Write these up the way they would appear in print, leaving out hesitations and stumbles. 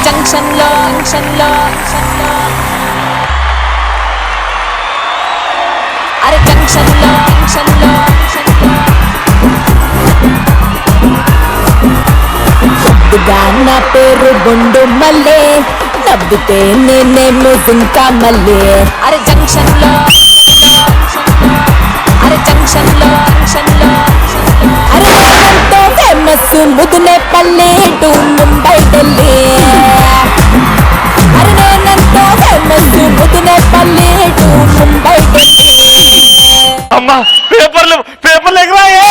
Junction లో అరే junction లో నా పేరు బొండు మల్లే నవ్వితే నేనేమో ఇంకా మల్లే అరే జంక్షన్ లో అరే జంక్షన్ లో అరే ఎంతో ఫేమస్ ముదునే పల్లె టు ముంబై ఢిల్లీ అరే నేనంతో ఫేమస్ ముదునే పల్లె టు ముంబై ఢిల్లీ అమ్మా పేపర్లు ఎగరాయి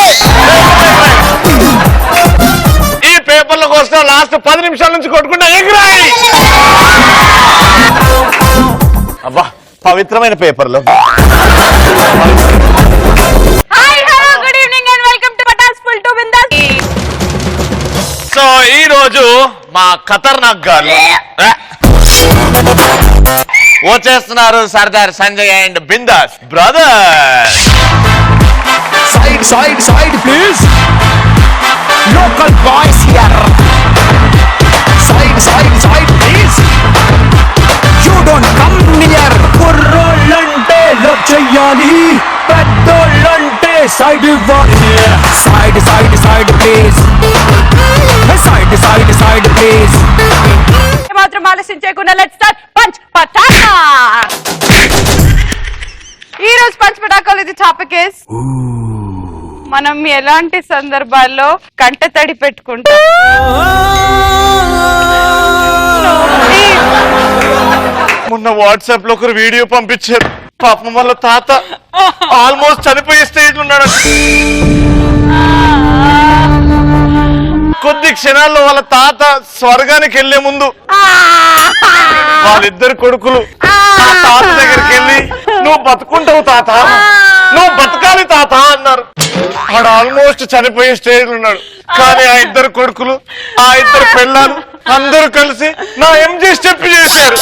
ఈ పేపర్ల కోసం లాస్ట్ 10 నిమిషాల నుంచి కొట్టుకుంటా ఎగరాయి అబ్బా పవిత్రమైన పేపర్లు. సో ఈ రోజు మా ఖతర్నాక్ గారు వచ్చేస్తున్నారు Sardar Sanjay and bindaas brother. Side, please. Local boys here. Side, please. You don't come near. Kurrollante love cheyali. Peddolante side iవ్వాలి. Side, please. Side, please. మాత్రం ఆలస్యం చేయకుండా లెట్స్ స్టార్ట్ పంచ్ పటాకా. ఈ రోజు పంచ్ పటాకాలు ఇది టాపిక్ ఇస్ మనం ఎలాంటి సందర్భాల్లో కంట తడి పెట్టుకుంటాం. మొన్న వాట్సాప్ లో ఒకరు వీడియో పంపించారు. పాపం వాళ్ళ తాత ఆల్మోస్ట్ చనిపోయే స్టేజ్ ఉన్నాడు. కొద్ది క్షణాల్లో వాళ్ళ తాత స్వర్గానికి వెళ్లే ముందు వాళ్ళిద్దరు కొడుకులు ఆ తాత దగ్గరికి వెళ్ళి నువ్వు బతుకుంటావు తాత, నువ్వు బతకాలి తాత అన్నారు. వాడు ఆల్మోస్ట్ చనిపోయే స్టేజ్ ఉన్నాడు. కానీ ఆ ఇద్దరు కొడుకులు ఆ ఇద్దరు పెళ్ళాలు అందరూ కలిసి నా ఎంజీ స్టెప్ చేశారు.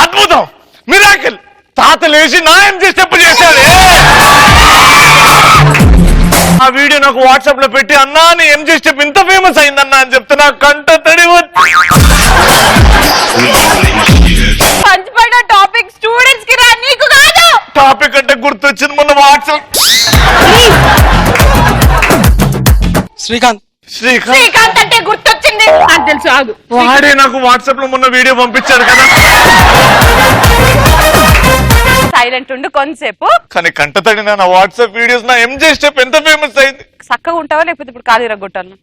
అద్భుతం, మిరాకిల్. తాత లేచి నా ఎంజీ స్టెప్ చేశాడు. ఆ వీడియో నాకు వాట్సాప్ లో పెట్టి అన్నా నీ ఎంజీ స్టెప్ ఇంత ఫేమస్ అయిందన్నా అని చెప్తే నాకు కంట తడి పంచపడ టాపిక్ స్టూడెంట్స్ కి రా, నీకు కాదు. టాపిక్ అంటే గుర్తొచ్చింది మొన్న వాట్సాప్. శ్రీకాంత్ అంటే గుర్తొచ్చింది నాకు తెలుసు. ఆగు, వాడే నాకు వాట్సాప్ లో మొన్న వీడియో పంపించాడు కదా. సైలెంట్ ఉండు కొంతసేపు. కానీ కంట తడి నా వాట్సాప్ వీడియోస్ నా ఎంజీ స్టెప్ ఎంత ఫేమస్ అయింది. చక్కగా ఉంటావా లేకపోతే ఇప్పుడు ఖాళీ రగ్గొట్టాను.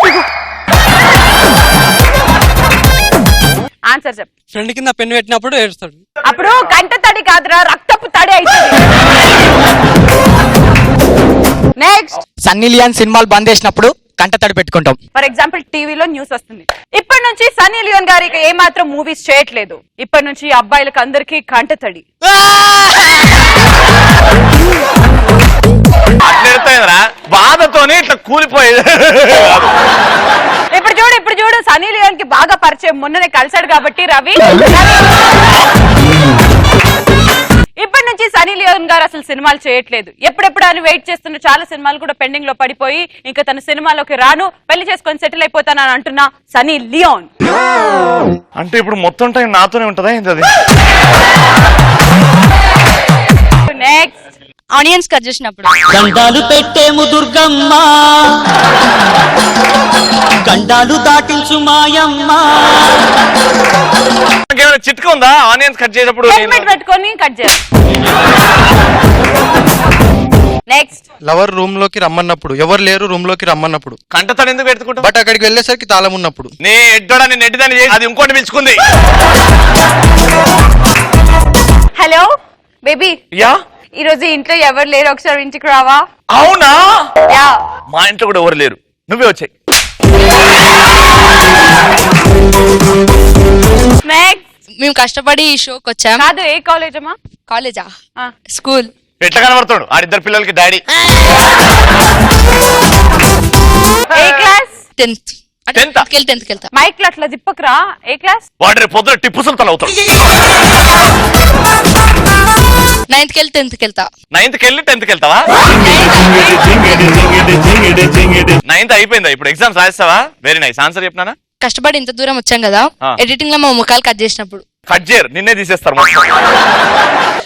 ఆన్సర్ చెప్పు. ఫ్రెండ్ కింద పెన్ను పెట్టినప్పుడు ఏడుస్తాడు. అప్పుడు కంట తడి కాదురా, రక్తపు తడి అవుతుంది. నెక్స్ట్, సన్నీ లియోన్ సినిమాలు బంద్ చేసినప్పుడు కంట తడి పెట్టుకుంటాం. ఫర్ ఎగ్జాంపుల్ టీవీలో న్యూస్ వస్తుంది, ఇప్పటి నుంచి సన్నీ లియోన్ గారికి ఏ మాత్రం మూవీస్ చేయట్లేదు, ఇప్పటి నుంచి అబ్బాయిలకు అందరికీ కంట తడి. అట్లా బాధతోనే ఇట్లా కూలిపోయేది. ఇప్పుడు చూడు సన్నీ లియోన్ కి బాగా పరిచయం, మొన్ననే కలిసాడు కాబట్టి రవి. ఇప్పటి నుంచి సన్నీ లియోన్ గారు అసలు సినిమాలు చేయట్లేదు, ఎప్పుడెప్పుడు అని వెయిట్ చేస్తున్న చాలా సినిమాలు కూడా పెండింగ్ లో పడిపోయి ఇంకా తన సినిమాలోకి రాను, పెళ్లి చేసుకొని సెటిల్ అయిపోతానని అంటున్నా సన్నీ లియోన్. అంటే ఇప్పుడు మొత్తం టైం నాతోనే ఉంటదా ఏంటది? నెక్స్ట్, ఆనియన్స్ కట్ చేసినప్పుడు గండాలు పెట్టేము దుర్గమ్మ, గండాలు దాటించు మాయమ్మ. చిట్కా ఉందా ఆనియన్స్ కట్ చేసేటప్పుడు? హెల్మెట్ పెట్టుకొని కట్ చేయాలి. నెక్స్ట్, లవర్ రూమ్ లోకి రమ్మన్నప్పుడు, ఎవరు లేరు రూమ్ లోకి రమ్మన్నప్పుడు కంట తడి ఎందుకు పెట్టుకుంటా? బట్ అక్కడికి వెళ్ళేసరికి తాళం ఉన్నప్పుడు. నీ ఎడ్డోడా నేను ఎడ్డిదాన్ని చేసి అది ఇంకోటి పిలుచుకుంది. హలో బేబీ, యా ఈ రోజు ఇంట్లో ఎవరు లేరు, ఒకసారి ఇంటికి రావా? అవునా? యా, మా ఇంట్లో కూడా ఎవరు లేరు, నువ్వే వచ్చాయి. నెక్స్ట్, మేము కష్టపడి ఈ షోకి వచ్చాం. కాదు, ఏ కాలేజ్ అమ్మా? కాలేజా? స్కూల్. ఎట్లా కనబడతాడు ఆడిద్దరు పిల్లలకి డాడీ? ఏ క్లాస్? 10th. 10th కి వెళ్తా. మైక్ లో అట్లా దిప్పకురా. ఏ క్లాస్? వాడు రేపు పొద్దున టిప్పు సుల్తాన్ అవుతాడు. 9th కి వెళ్ళి 10th కి వెళ్తా. 9th కి వెళ్ళి 10th కి వెళ్తావా? 9th అయిపోయిందా? ఇప్పుడు ఎగ్జామ్స్ రాస్తావా? వెరీ నైస్ ఆన్సర్ చెప్పినానా? కష్టపడి ఇంత దూరం వచ్చాం కదా ఆ. ఎడిటింగ్ లో మా ముఖాలు కట్ చేసినప్పుడు కట్ చేయరు, నిన్నే తీసేస్తారు మొత్తం.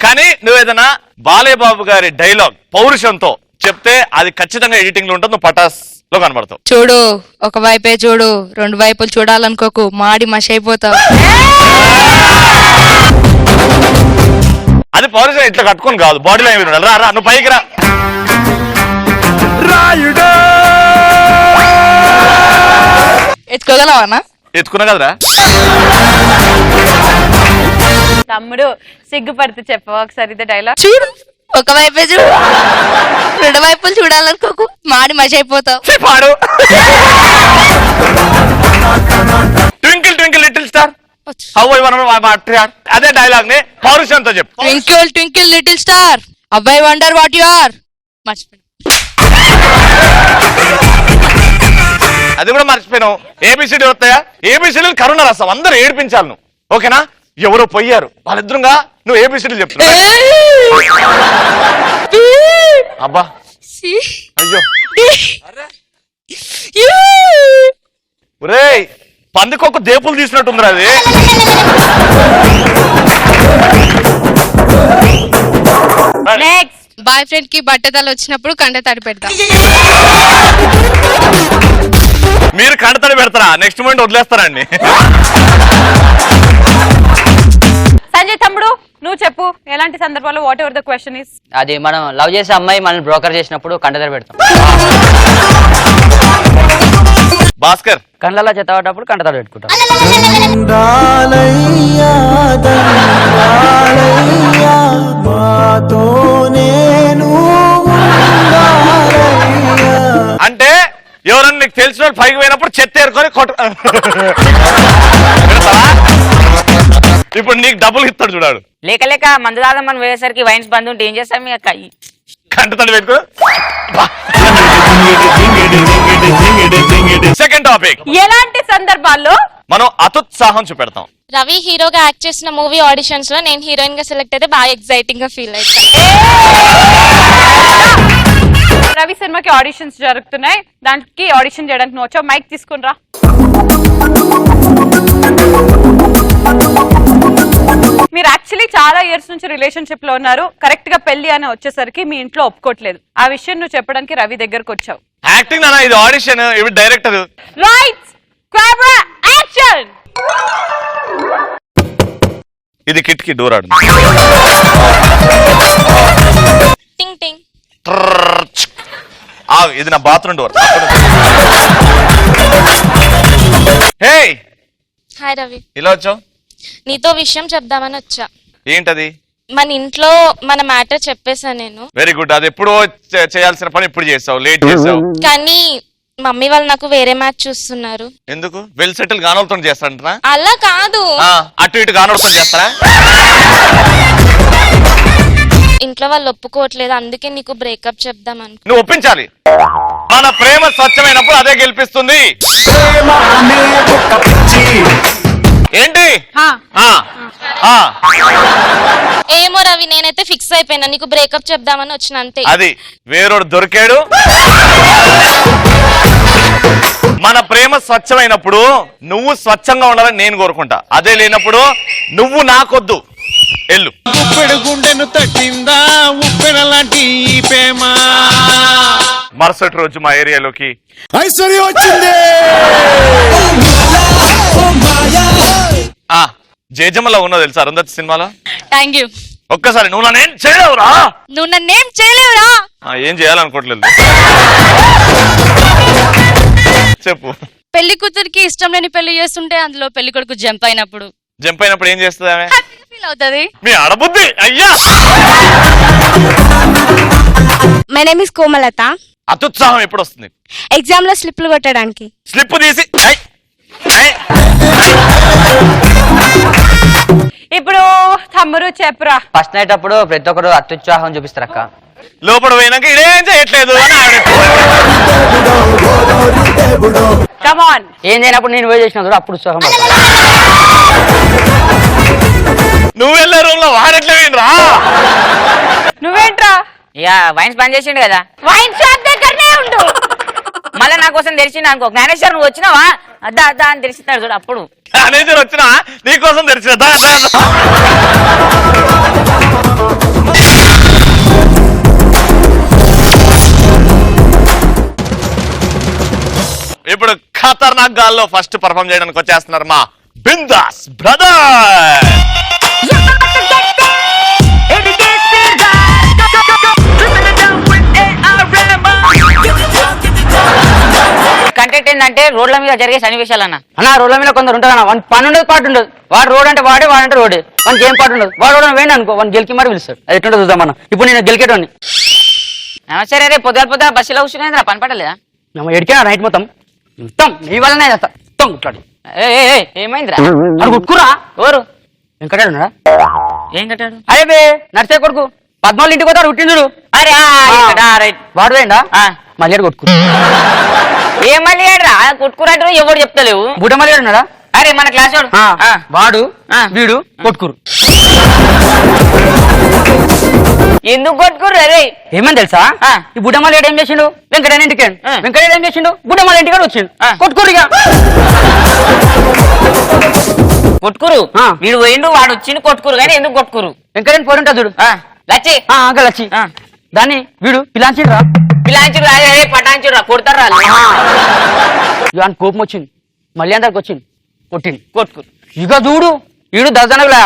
కానీ నువ్వు ఏదైనా బాలేబాబు గారి డైలాగ్ పౌరుషంతో చెప్తే అది ఖచ్చితంగా ఎడిటింగ్ లో ఉంటుంది, నువ్వు పటాస్ లో కనబడతావు. చూడు ఒక వైపే చూడు, రెండు వైపులు చూడాలనుకోకు, మాడి మష అయిపోతావు. అది పౌరుషం ఇట్లా కట్టుకొని కాదు, బాడీలో ఏమి ఉండాలి. రా రా నువ్వు పైకి రా. ఎత్తుకోగలవానా? ఎత్తుకున్నా కదరా. తమ్ముడు సిగ్గుపడితే చెప్పవా ఒకసారి ఇదే డైలాగ్? చూడు ఒక వైపే చూడు, రెండు వైపులు చూడాలనుకోకు, మాడి మష అయిపోతావు. పాడు. Twinkle twinkle little star how I want అదే డైలాగ్ ని పౌరుషంతో చెప్పు. ట్వింకిల్ ట్వింకిల్ లిటిల్ స్టార్ అబ్బాయి వండర్ వాట్ యు ఆర్. మర్చిపోయి అది కూడా మర్చిపోయినావు. ఏబిసిడి వస్తాయా? ఏబిసిడి కరుణ రసం, అందరూ ఏడిపించాలి నువ్వు. ఓకేనా? ఎవరో పోయారు వాళ్ళిద్దరుగా నువ్వు ఏబిసిడి చెప్తున్నావు. అబ్బా అయ్యో ఒరేయ్, పందికొక్క దేపులు తీసినట్టుందిరా అది. నెక్స్ట్ బాయ్ ఫ్రెండ్ కి బట్టతలు వచ్చినప్పుడు కంట తడి పెడతా. మీరు కడతడి పెడతారా? Next moment వదిలేస్తారండి. సంజయ్ తమ్ముడు నువ్వు చెప్పు, ఎలాంటి సందర్భాల్లో what ever the question is? అది మనం లవ్ చేసే అమ్మాయి మనల్ని బ్రోకర్ చేసినప్పుడు కంటదర పెడతాం. భాస్కర్ కళ్ళల్లో చెత్తపడ్డప్పుడు కంటదర పెట్టుకుంటాం. అంటే ఎవరన్నా నీకు తెలిసిన వాళ్ళు పైకి పోయినప్పుడు చెత్త ఏరుకొని ఇప్పుడు నీకు డబ్బులు ఇస్తాడు చూడాడు. లేక లేక మందు దాగా మనం వేసేసరికి వైన్స్ బంద్ ఉంటే ఏం చేస్తాం? మీ అక్క కంటతడి పెట్టుకో. సెకండ్ టాపిక్, ఎలాంటి సందర్భాల్లో మనం అతుత్సాహం చూపెడతాం. రవి హీరోగా యాక్ట్ చేసిన మూవీ ఆడిషన్స్ లో నేను హీరోయిన్ గా సెలెక్ట్ అయితే బాగా ఎక్సైటింగ్ గా ఫీల్ అవుతాను. రవి సినిమాకి ఆడిషన్స్ జరుగుతున్నాయి, దానికి ఆడిషన్ చేయడానికి నువ్వు వచ్చావు, మైక్ తీసుకుని రా. మీరు యాక్చువల్లీ చాలా ఇయర్స్ నుంచి రిలేషన్షిప్ లో ఉన్నారు, కరెక్ట్ గా పెళ్లి అని వచ్చేసరికి మీ ఇంట్లో ఒప్పుకోవట్లేదు. ఆ విషయం నువ్వు చెప్పడానికి రవి దగ్గరకు వచ్చావు. యాక్టింగ్ నానా, ఇది ఆడిషన్, ఇవి డైరెక్టర్. Lights camera action. ఇది కిటికీ డోర్ ఆడు. టింగ్ టింగ్. ఇది నా bathroom door. Hey hi Ravi, ఇలా వచ్చావు? నీతో విషయం చెప్దామని వచ్చా. ఏంటది? మన ఇంట్లో మన మ్యాటర్ చెప్పేసా నేను. Very good. అది ఎప్పుడో చేయాల్సిన పని ఇప్పుడు చేసావు, లేట్ చేసావు. కానీ మమ్మీ వాళ్ళు నాకు వేరే మ్యాచ్ చూస్తున్నారు. ఎందుకు? వెల్ సెటిల్ గానోలతో చేస్తాంటనా? అలా కాదు, అటు ఇటు గానోలతో చేస్తారా? ఇంట్లో వాళ్ళు ఒప్పుకోవట్లేదు, అందుకే నీకు బ్రేకప్ చెప్దామని. నువ్వు ఒప్పించాలి. మన ప్రేమ స్వచ్ఛమైనప్పుడు అదే గెలిపిస్తుంది. ఏంటి? ఏమో రవి, నేనైతే ఫిక్స్ అయిపోయినా, నీకు బ్రేకప్ చెప్దామని వచ్చిన అంతే. అది వేరోడు దొరికాడు. మన ప్రేమ స్వచ్ఛమైనప్పుడు నువ్వు స్వచ్ఛంగా ఉండాలని నేను కోరుకుంటా. అదే లేనప్పుడు నువ్వు నాకొద్దు, ఎల్లు. గుండెను తట్టిందా ఉప్పెన లాంటి ప్రేమ. మరుసటి రోజు మా ఏరియాలోకి ఐశ్వర్య వచ్చింది. జేజమ్మలో ఉన్నో తెలుసా అరుంధతి సినిమాలో? Thank you. ఒక్కసారి నువ్వు నన్నేం చేయలేవురా. నువ్వు నన్నేం చేయలేవురా. ఏం చేయాలనుకోవట్లేదు, చెప్పు. పెళ్లి కూతురికి ఇష్టం లేని పెళ్లి చేస్తుంటే అందులో పెళ్లి కొడుకు జంప్ అయినప్పుడు ఏం చేస్తుంది ఆమె? ఫీల్ అవుతుంది. మీ ఆడబుద్ధి. అయ్యా, మై నేమ్ ఇస్ కోమలత. అత్యుత్సాహం ఎప్పుడు వస్తుంది? ఎగ్జామ్ లో స్లిప్లు కొట్టడానికి. స్లిప్ తీసి ఇప్పుడు తమ్ముడు చెప్పురా. ఫస్ట్ నైట్ అప్పుడు ప్రతి ఒక్కరు అత్యుత్సాహం చూపిస్తారు అక్క. లోపల పోయినాక ఇదేం చేయట్లేదు అని కమ్ ఆన్. ఏం చేయనప్పుడు నేను పోయి చేసిన అప్పుడు ఉత్సాహం. నువ్వు వెళ్ళే రూమ్ లో వాడట్లే రా. నువ్వేంట్రా? ఇక వైన్స్ బంద్ చేసిండు కదా. వైన్ షాప్ దగ్గరనే ఉండు. మళ్ళీ నా కోసం తెరిచిండు అనుకో, జ్ఞానేశ్వర్ నువ్వు వచ్చినావా అద్దా అద్దా అని తెరిచిస్తాడు చూడు అప్పుడు. మేనేజర్ వచ్చినా నీకోసం తెరిచిన ఇప్పుడు ఖతర్నాక్ గాల్లో ఫస్ట్ పర్ఫామ్ చేయడానికి వచ్చేస్తున్నారు మా బిందాస్ బ్రదర్. కంటెంట్ ఏంటంటే రోడ్ల మీద జరిగే సన్నివేశాలు అన్న. రోడ్ల మీద కొందరు ఉంటారు వన్ పని ఉండదు పాటు ఉండదు. వాడు రోడ్ అంటే వాడే, వాడంటే రోడే. వానికి ఏం పాటు ఉండదు. వాడు వేయండి అనుకో, వాడిని గెలికి మరి పిలుస్తాడు. అది ఎట్లుంటో చూద్దాం మనం. ఇప్పుడు నేను గెలికేటోని సరే రే పొద్దున బస్సులో కూర్చున్నా పని పడలేదా? ఎడికా నైట్ మొత్తం మొత్తం నీ వల్లనే చేస్తా మొత్తం కుట్లాడి. ఏమైందిరా? అది కుట్టుకురా. ఎవరు? వెంకటాడు ఉన్నాడా? ఏం కట్టాడు? అరే బే నర్సే కొడుకు పద్మాలు ఇంటికి పోతాడు పుట్టిండు. అరే రైట్. వాడు వేయండా మళ్ళీ కొట్టుకు. ఏం మళ్ళీ రా కొట్టుకురంటారు, ఎవరు చెప్తలేవు. బుడ్డ మళ్ళీ ఉన్నాడా? అరే మన క్లాస్ వాడు వీడు కొట్టుకురు. ఎందుకు కొట్టుకుర్రు? అరే ఏమని తెలుసా? ఈ బుడ్డమల్లి ఏం చేసిండు? వెంకటయ్య ఇంటికి వెంకటయ్య ఏం చేసిండు? బుడ్డమల్లి ఇంటికి వచ్చిండు. కొట్టుకురుగా కొట్టుకురు. వీడు పోయిండు, వాడు వచ్చిండు, కొట్టుకురు. కానీ ఎందుకు కొట్టుకురు? వెంకటయ్య పోయి ఉంటా చూడు. లచ్చి లచ్చి దాన్ని వీడు పిలాంచిండ్రా. పిలాంచుడు పటాంచుడు కొడతారా? ఇవాన్ కోపం వచ్చింది, మళ్ళీ అందరికి వచ్చింది, కొట్టింది. కొట్టుకురు. ఇక చూడు వీడు దర్జనకులా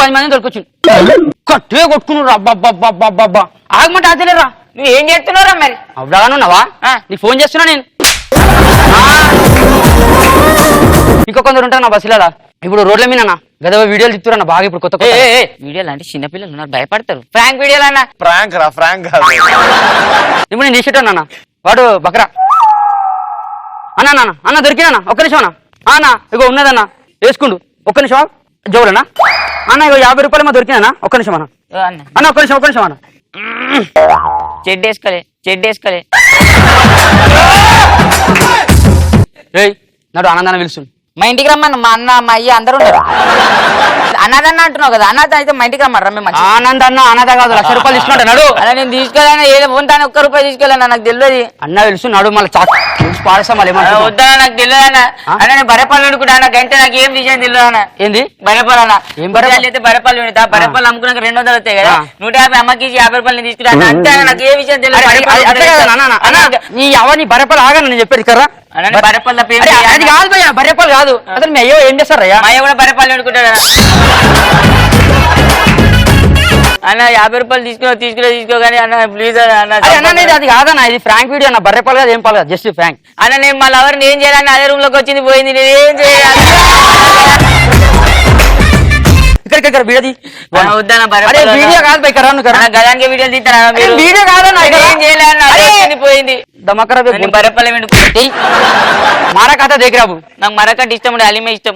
10 మంది దొరికొచ్చింది. కట్టే కొట్టుకున్నారు. అబ్బాబ్బాబ్బాబ్బా ఆగమంటే అదేలేరా. నువ్వు ఏం చేస్తున్నారా మరి? అవ్వడానున్నావా? నీకు ఫోన్ చేస్తున్నా నేను. ఇంకో కొందరు ఉంటారు నా బస్సులలా. ఇప్పుడు రోడ్ల మీద గద వీడియోలు తిప్పుతున్నా బాగా. ఇప్పుడు కొత్త వీడియోలు అంటే చిన్నపిల్లలు ఉన్నారు, భయపడతారు. ఫ్రాంక్ వీడియోలు అన్న. ఫ్రాంక్ రా, ఫ్రాంక్ కాదు. ఇప్పుడు నేను తీసేటాను అన్న. వాడు బకరా అన్న దొరికినా. ఒక్క నిమిషం అన్న. ఇగో ఉన్నదన్న వేసుకుండు. ఒక్క నిమిషం జోలనా అన్న. ఇగో 50 రూపాయలు మా దొరికినా. ఒక్క నిమిషం అన్న. ఒక్క నిమిషం అన్న. చెడ్డేసుకోలే. ఏయ్ నాడు ఆనందాన్ని పిలుస్తుంది. మా ఇంటికి రమ్మన్న. మా అన్న మా అయ్య అందరూ ఉన్నారు. అన్నదన్న అంటున్నావు కదా, అన్నద అయితే మా ఇంటికి రమ్మరా. మేము ఆనంద అన్న అన్నద కాదు, 1,00,000 రూపాయలు తీసుకుంటాడు. అలా నేను తీసుకోలేనా? ఏదో ఉంటాను, ₹1 తీసుకోలేనా? నాకు తెలియదు. అన్న పిలుస్తున్నాడు మళ్ళీ పాడేస్తా మళ్ళీ. వద్దా నాకు తెలియదు అన్న. అన్న నేను బరేపాలు అనుకుంటా. నాకంటే నాకు ఏం విషయం తెలియదు అన్న. ఏంది బరేపాలు అన్న? ఏం బరేపాలు అయితే బరేపాలు విడతా. బరేపాలు అమ్ముకున్నాక 200 వస్తాయి కదా. 150 అమ్మకి 50 రూపాయలు తీసుకుంటా. అంతే అంతే. నాకు ఏ విషయం తెలియదు. నీ అవన్నీ బరేపాలు ఆగను నేను చెప్పేది కర్రా. బరేపాలు అది కాదు భయ్యా, బరేపాలు కాదు. అసలు మీ అయ్యో ఏం చేస్తారయ్యా? మా అయ్య కూడా బరేపాలు అనుకుంటాడు అన్న. 50 రూపాయలు తీసుకో కానీ అన్న ప్లీజ్ అన్న. అది కాదన్న, ఇది ఫ్రాంక్ వీడియో అన్న. బర్రెపాలు కాదు, ఏం పాలు కాదు, జస్ట్ ఫ్రాంక్ అన్న. నేను మళ్ళీ ఎవరిని ఏం చేయాలని అదే రూమ్ లోకి వచ్చింది పోయింది. నేను ఏం చేయాలి? ఇక్కడ వీడియోది వద్దన్న. వీడియో కాదు బై కరా. గదానికి వీడియోలు తీస్తారా? వీడియో కాదన్న. ఏం చేయాలని పోయింది. దమకరా బర్రెపల్లి మారా కథ దగ్గరాబు. నాకు మరొకటి ఇష్టం ఉండే, అలిమే ఇష్టం.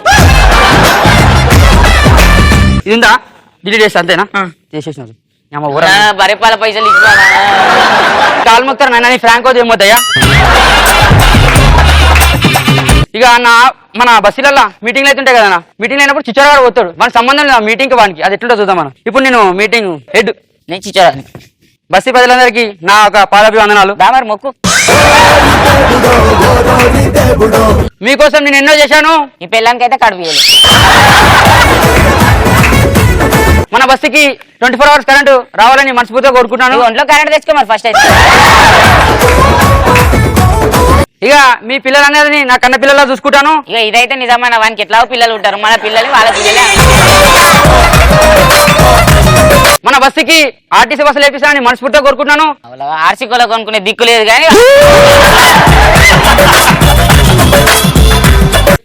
ఇది ఉందా? డిలీట్ చేస్తా అంతేనా? చేసేసినారు. బర్రెపాల పైసలు ఇస్తున్నా. కాలు మొక్తారు నాయన. ఫ్రాంక్ అవుతుంది ఏమవుతాయా? ఇక అన్న మన బస్సులల్లో మీటింగ్లు అయితే ఉంటాయి కదా. మీటింగ్ అయినప్పుడు చిచ్చోరా పోతాడు. మనకు సంబంధం లేదు మీటింగ్ వానికి. అది ఎట్లుంటో చూద్దాం మనం. ఇప్పుడు నేను మీటింగ్ హెడ్. నేను చిచ్చోరా. బస్సు ప్రజలందరికీ నా ఒక పాదాభివందనాలు. దామర్ మొక్కు. మీకోసం నేను ఎన్నో చేశాను. ఈ పిల్లానికి అయితే కడుపు. మన బస్సుకి 24 hours కరెంటు రావాలని మనస్ఫూర్తిగా కోరుకుంటున్నాను. ఒంట్లో కరెంట్ తెచ్చుకో మరి ఫస్ట్ అయితే. ఇక మీ పిల్లలనేది నా కన్న పిల్లలా చూసుకుంటాను. ఇక ఇదైతే నిజమైన వానికి ఎట్లా పిల్లలు ఉంటారు. మన పిల్లలు వాళ్ళ పిల్లలే. మన బస్సుకి ఆర్టీసీ బస్సులు వేపిస్తానని మనస్ఫూర్తిగా కోరుకుంటున్నాను. ఆర్సీకోలో కొనుక్కునే దిక్కు లేదు కానీ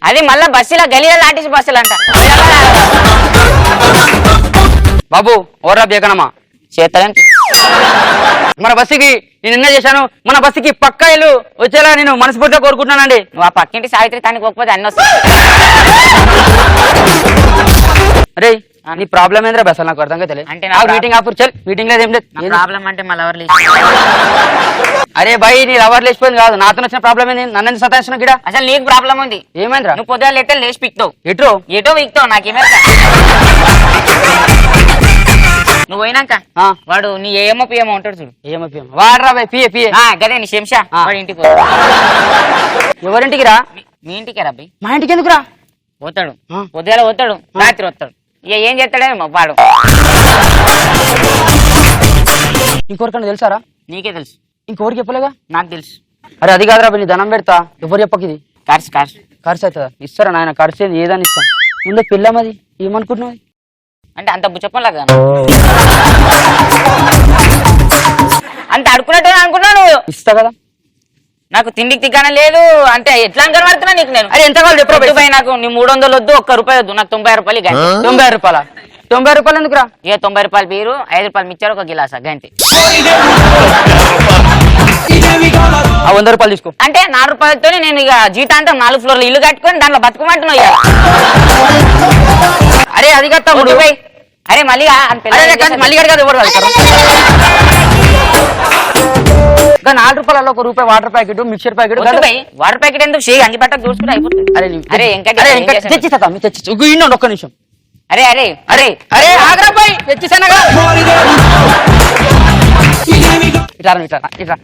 అది మళ్ళా బస్సులో గలీల ఆర్టీసీ బస్సులు అంట. బాబు ఓరా బేకనమ్మా చేస్తారంటే మన బస్సుకి నేను ఎన్నో చేశాను. మన బస్సుకి పక్కా ఇల్లు వచ్చేలా నేను మనస్ఫూర్తిగా కోరుకుంటున్నానండి. నువ్వు ఆ పక్కింటి సావిత్రి తానికి పోకపోతే అన్ని వస్తాయి. అరే నీ ప్రాబ్లం ఏంద్రా బస్? నాకు అర్థంగా తెలియదు. అంటే మీటింగ్ ఆఫర్ చల్. మీటింగ్ లేదు ఏం లేదు. ప్రాబ్లం అంటే మళ్ళీ ఎవరు లేదు. అరే భయ్ నీ ఎవరు లేచిపోయింది కాదు. నాతో వచ్చిన ప్రాబ్లం ఏంది? నన్ను సతాయిస్తున్నా గిడ. అసలు నీకు ప్రాబ్లం ఉంది. ఏమైందిరా? నువ్వు పొద్దున లేతే లేచి పిక్తావు. ఎటో విక్తావు. నాకేమే నువ్వు పోయినాక ఆ. వాడు నీ ఏమో పియమో ఉంటాడు చూడు. ఏమో వాడరా బాయ్ పిఏ పిఏ గదే నీ శంషా ఆ. వాడి ఇంటికి పోతాడు. ఎవరింటికి రా మీ ఇంటికే రా అబ్బాయి. మా ఇంటికి ఎందుకు రా పోతాడు ఆ. పొద్దుగాల పోతాడు రాత్రి వస్తాడు. ఇక ఏం చేస్తాడేమో వాడు. ఇంకొకరికన్నా తెలుసారా నీకే తెలుసు, ఇంకొకరికి చెప్పలేగా నాకు తెలుసు. అరే అది కాదురా నీ ధనం పెడతా ఎవరు చెప్పకి ఇది కార్స్ ఖర్చు అవుతుందా ఇస్తారా నాయన ఖర్చు ఏంది ఏదని ఇస్తాం ముందు పిల్లమది ఏమనుకుంటున్నావు అంటే అంత బుచ్చప్పలాగా అంత అడుకున్నట్టు అనుకున్నావు నువ్వు. ఇస్తా కదా నాకు తిండికి తిగ్గానే లేదు అంటే ఎట్లా కనబడుతున్నా నీకు నేను. అరే ఎంత కావాలి చెప్పరా రూపాయి నాకు నీ 300 వద్దు, ₹1 వద్దు, నాకు 90 రూపాయలు గంటే. 90 రూపాయల 90 రూపాయలు ఎందుకురా ఇక 90 రూపాయలు బీరు, 5 రూపాయలు మిచ్చారు, ఒక గిలాసా గంటే. ఆ 100 రూపాయలు తీసుకో అంటే 4 రూపాయలతో నేను ఇక జీతాంతం 4 ఫ్లోర్లు ఇల్లు కట్టుకొని దాంట్లో బతుకమంటున్నావు ఇక. అరే అది కదా తమ్ముడు పోయి. అరే మళ్ళీ మళ్ళీ కాదు ఎవరు కాదు ఇంకా 4 రూపాయలలో ₹1 water packet mixture packet water packet ఎందుకు షే అంగి పట్టకు చూసుకుంటే అయిపోతుంది. అరే తెచ్చిస్తా తెచ్చి ఇండి ఒక్క నిమిషం అరే అరే అరే అరే ఆగ్రాబాయ్ తెచ్చిసానగా ఇట్లా ఇట్లా ఇట్లా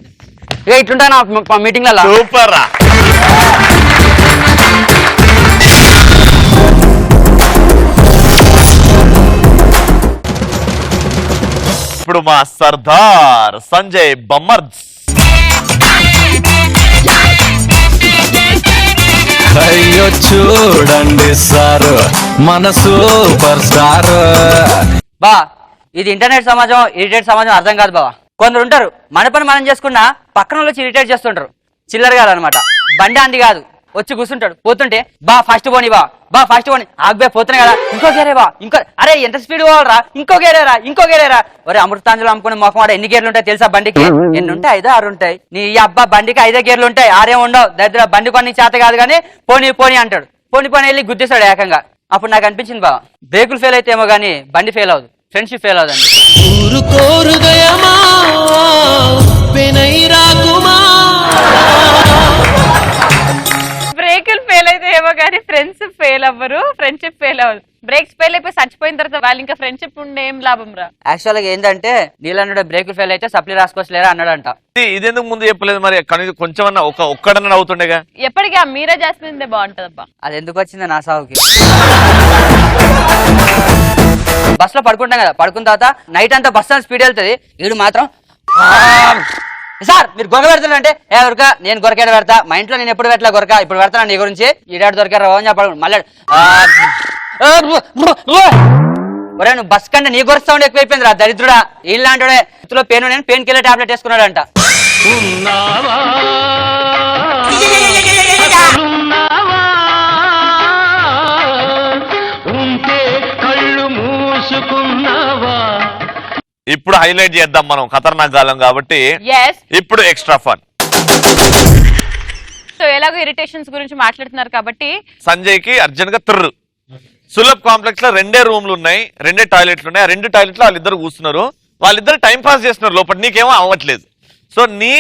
ఇక ఇట్లుంటా నా మీటింగ్ లలో సూపర్ రా. ఇప్పుడు మా సర్దార్ సంజయ్ బమ్మర్స్. అయ్యో చూడండి సార్ మన సూపర్ స్టార్. బా ఇది ఇంటర్నెట్ సమాజం ఇరిటేట్ సమాజం అర్థం కాదు బావా. కొందరు ఉంటారు మన పని మనం చేసుకున్నా పక్కన వచ్చి ఇరిటేట్ చేస్తుంటారు. చిల్లర కాదు అనమాట. బండి అంది కాదు వచ్చి కూర్చుంటాడు పోతుంటే బా ఫస్ట్ పోని బా ఫస్ట్ పోని ఆగ్బే పోతున్నాయి కదా ఇంకో గేరే బా ఇంకో అరే ఎంత స్పీడ్ పోవాలరా ఇంకో గేరేరా ఒరే అమృతాంజలు అమ్ముకునే మొఖం వాడు ఎన్ని గేర్లు ఉంటాయి తెలుసా బండికి? ఎన్ని ఉంటాయి 5 6 ఉంటాయి. నీ అబ్బా బండికి 5 గేర్లు ఉంటాయి 6 ఉండవు. దరిద్ర బండి కొన్ని చేత కాదు కానీ పోని అంటాడు. పోని వెళ్ళి గుద్దేశాడు ఏకంగా. అప్పుడు నాకు అనిపించింది బా బ్రేకులు ఫెయిల్ అయితే ఏమో కానీ బండి ఫెయిల్ అవ్వదు, ఫ్రెండ్షిప్ ఫెయిల్ అవ్వదండి. బ్రేకులు ఫెయిల్ అయితే ఏమో కానీ ఫ్రెండ్స్ ఫెయిల్ అవ్వరు, ఫ్రెండ్షిప్ ఫెయిల్ అవ్వదు. బ్రేక్స్ ఫెయిల్ అయిపోయి చచ్చిపోయిన తర్వాత వాళ్ళు ఇంకా ఫ్రెండ్షిప్ ఉండే ఏం లాభం రా. యాక్చువల్ గా ఏంటంటే నీళ్ళన్నాడు బ్రేకులు ఫెయిల్ అయితే సప్లీ రాసుకోవచ్చులేరా అన్నాడంట. ఇదెందుకు ముందు చెప్పలేదు మరి? కనీసం కొంచెం అన్న ఒక్కడన్నా అవుతుండేగా. ఎప్పటికీ ఆ మీరే చేస్తుందే బాగుంటదబ్బా. అది ఎందుకు వచ్చింది నా సాగుకి? బస్ లో పడుకుంటాం కదా, పడుకున్న తర్వాత నైట్ అంతా బస్ స్పీడ్ వెళ్తుంది. వీడు మాత్రం సార్ మీరు గొర్రె పెడతాను అంటే ఏ ఉరక నేను గొరకేడ పెడతా, మా ఇంట్లో నేను ఎప్పుడు పెట్టలే గొరక, ఇప్పుడు పెడతాను నీ గురించి ఈడాడు దొరికారు అని చెప్పాడు. మళ్ళీ ఒరే నువ్వు బస్ కంటే నీ గొర్రె సౌండ్ ఎక్కువైపోయింది రా దరిద్రుడా. ఇలాంటి ఇతలో పెయిన్ నేను పెయిన్ కిల్లర్ టాబ్లెట్ వేసుకున్నాడంట. ఇప్పుడు హైలైట్ చేద్దాం మనం ఖతర్నాక్ గాలం కాబట్టి. ఇప్పుడు ఎక్స్ట్రా ఫన్. సో ఎలాగో ఇరిటేషన్స్ గురించి మాట్లాడుతున్నారు కాబట్టి సంజయ్ కి అర్జెంట్ గా తుర్రు. సులభ్ కాంప్లెక్స్ లో 2 రూమ్లు ఉన్నాయి, 2 టాయిలెట్లు ఉన్నాయి. 2 టాయిలెట్లు వాళ్ళిద్దరు కూర్చున్నారు, వాళ్ళిద్దరు టైం పాస్ చేస్తున్నారు లోపల, నీకేమో అవ్వట్లేదు. సో నీ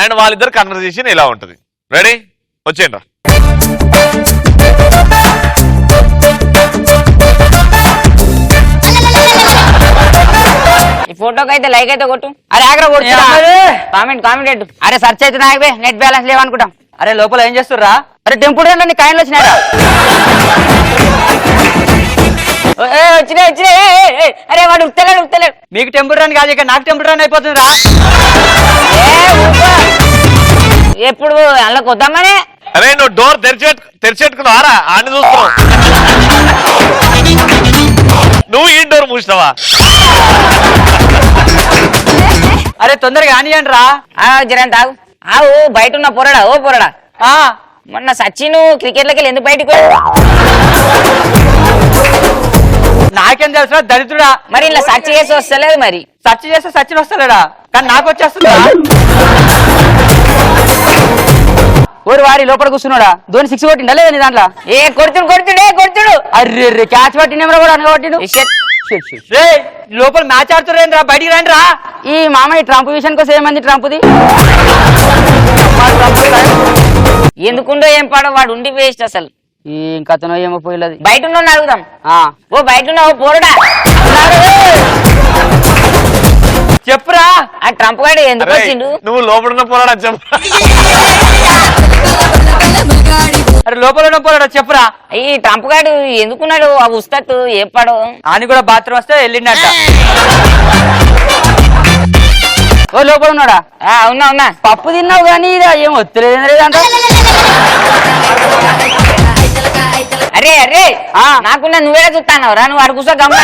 అండ్ వాళ్ళిద్దరు కన్వర్సేషన్ ఎలా ఉంటది? రెడీ? వచ్చేయండి. ఈ ఫోటోకి అయితే లైక్ అయితే కొట్టు. అరే ఆగ్రా కామెంట్ పెట్టు. అరే సర్చ్ అయితే నాకే నెట్ బ్యాలెన్స్ లేవనుకుంటాం. అరే లోపల ఏం చేస్తుర్రా? అరే టెంపుల్ రండి కాయలు వచ్చినాయా? వచ్చినాయి. అరే వాడు ఉత్తలేడు. మీకు టెంపుల్ రన్ కాదు, ఇక నాకు టెంపుల్ రన్ అయిపోతుందిరా. ఎప్పుడు అందులోకి వద్దామనే. అరే నువ్వు డోర్ తెరిచేట్టుకున్నావారా? ఆడిని చూస్తున్నావు నువ్వు. ఈ డోర్ మూసినావా? అరే తొందరగా కానియండి రా. జరంత ఆవు బయట ఉన్న పొరడా మొన్న సచిన్ క్రికెట్లకి ఎందుకు బయటకు? నాకేం తెలుసు దరిద్రుడా. మరి ఇలా సర్చ్ చేసి వస్తలేదు, మరి సర్చ్ చేస్తే సచిన్ వస్తలేడా? కానీ నాకు వచ్చేస్తుందా? ఓరి వారి లోపల కూర్చున్నాడా? ధోని 6 కొట్టిండా లేదా నీ దాంట్లో? కొడుతుడు. అర్రే క్యాచ్ పట్టిన కూడా అనగొట్టిండు. లోపల మ్యాచ్ ఆడుతున్నారు రా, బయటికి రండి రా. ఈ మామయ్య ట్రంప్ విషయం కోసం ఏమైంది? ట్రంప్ది ఎందుకుండో ఏం పాడో వాడు ఉండి వేస్ట్ అసలు. ఇంకా అతను ఏమో పోయిలది బయట ఉన్న అడుగుదాం. ఆ, ఓ బయట ఉన్నావు పోరుడా చెప్పురా. ఆ ట్రంప్ గాడు ఎందుకు అరే, వచ్చిండు? నువ్వు లోపల పోరాడా చెప్పు. అరే లోపల ఉన్న పోరాడా చెప్పురా. ఈ ట్రంప్ గాడు ఎందుకున్నాడు? ఆ ఉస్తత్ ఏపాడు అని కూడా బాత్రూమ్ వస్తే వెళ్ళిండట. ఓ లోపల ఉన్నాడా? అవునా అవునా పప్పు తిన్నావు కానీ ఇది ఏం వత్తలేదు అంట. అరే అరే నాకున్నా నువ్వేలా చూస్తావు రా? నువ్వు అడుగుసా గమన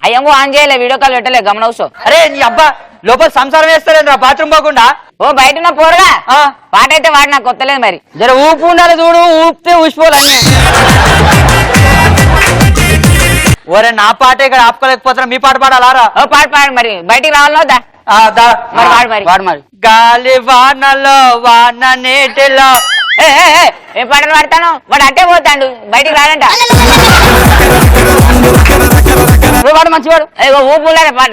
అయ్యంగో ఆన్ చేయలే, వీడియో కాల్ పెట్టలే గమనవుసో. అరే నీ అబ్బా లోపల సంసారం వేస్తారేంద్రా బాత్రూమ్ పోకుండా. ఓ బయట ఉన్న పోరుగా పాట అయితే వాడు నాకు కొత్తలేదు మరి. జర ఊపు ఉండాలి చూడు, ఊపితే ఊసిపోలన్నీ. ఓరే నా పాట ఇక్కడ ఆపుకోలేకపోతున్నా, మీ పాట పాడాలారా? ఓ పాట పాడు మరి, బయటికి రావాలన్నా మరి వాడు మరి వాడు మరి. గాలి వానలో వాన నీటిలో. ఏ పాటలు పాడతాను? వాడు అట్టే పోతాడు, బయటికి రాడంట. వాడు మంచివాడు. ఊపు ఉండాలి పాట.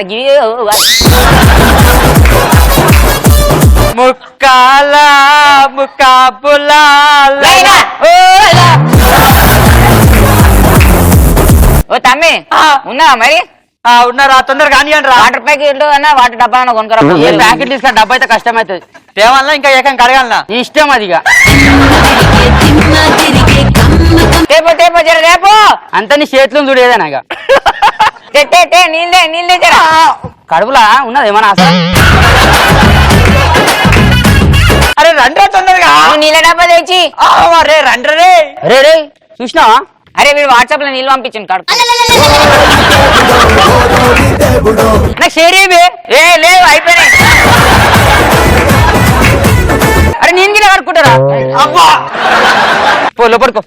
ముక్కాల ముక్కాబులా ఓ తమ్మి ఉన్నావా మరి? ఉన్నారా? తొందరగా కానియండి రా. వాటర్ ప్యాకెట్ అన్నా వాటర్ డబ్బా అన్నా కొనుక్కరా. ప్యాకెట్ తీసుకుని డబ్బా అయితే కష్టం అవుతుంది. తేవాలన్నా ఇంకా ఏకం కడగాలనా ఇష్టం అదిగా. తేపో తేపో జర రేపో అంత నీ చేతులు చూడేదేనా ఇక. నీళ్ళే నీళ్ళే జర. కడుపులా ఉన్నది ఏమన్నా అసలు? అరే రండి తొందరగా. నీళ్ళ డబ్బా తెచ్చి రే రండి రే. రే రే చూసినావా? అరే వీడు వాట్సాప్ లో నీళ్ళు పంపించండి కడుపు. నాకు షేర్ ఏమే? ఏ లేవు అయిపోయినాయి. అరే నేను గిలా కడుక్కుంటారా? పో లోపడుకో.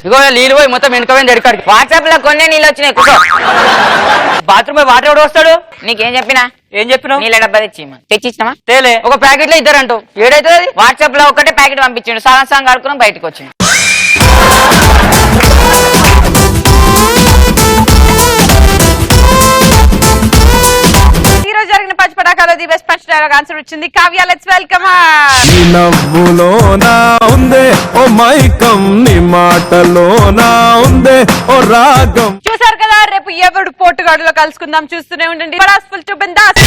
ఇగో నీళ్ళు పోయి మొత్తం వెనుకపోయింది ఎడకాడికి. వాట్సాప్ లో కొన్ని నీళ్ళు వచ్చినాయి కూర్చో. బాత్రూమ్ పోయి వాటర్ ఎవడు వస్తాడు? నీకేం చెప్పినా? ఏం చెప్పినావు? నీళ్ళ డబ్బా తెచ్చిచ్చినామా? తేలే ఒక ప్యాకెట్ లో ఇద్దరు అంటూ ఏడైతుంది? వాట్సాప్ లో ఒకటే ప్యాకెట్ పంపించండు, సగం సగం కడుక్కుని బయటకు వచ్చిండు. ఈ రోజు జరిగిన పంచ్ పటాకాలో the best punch dialogue answer వచ్చింది కావ్య. లెట్స్ వెల్కమ్ నీ నవ్వులోనా ఉందే ఓ మైకం, నీ మాటలోనా ఉందే ఓ రాగం. చూసారు కదా, రేపు ఎవడు పోటుగాడులో కలుసుకుందాం. చూస్తూనే ఉండండి. Full to bindaas.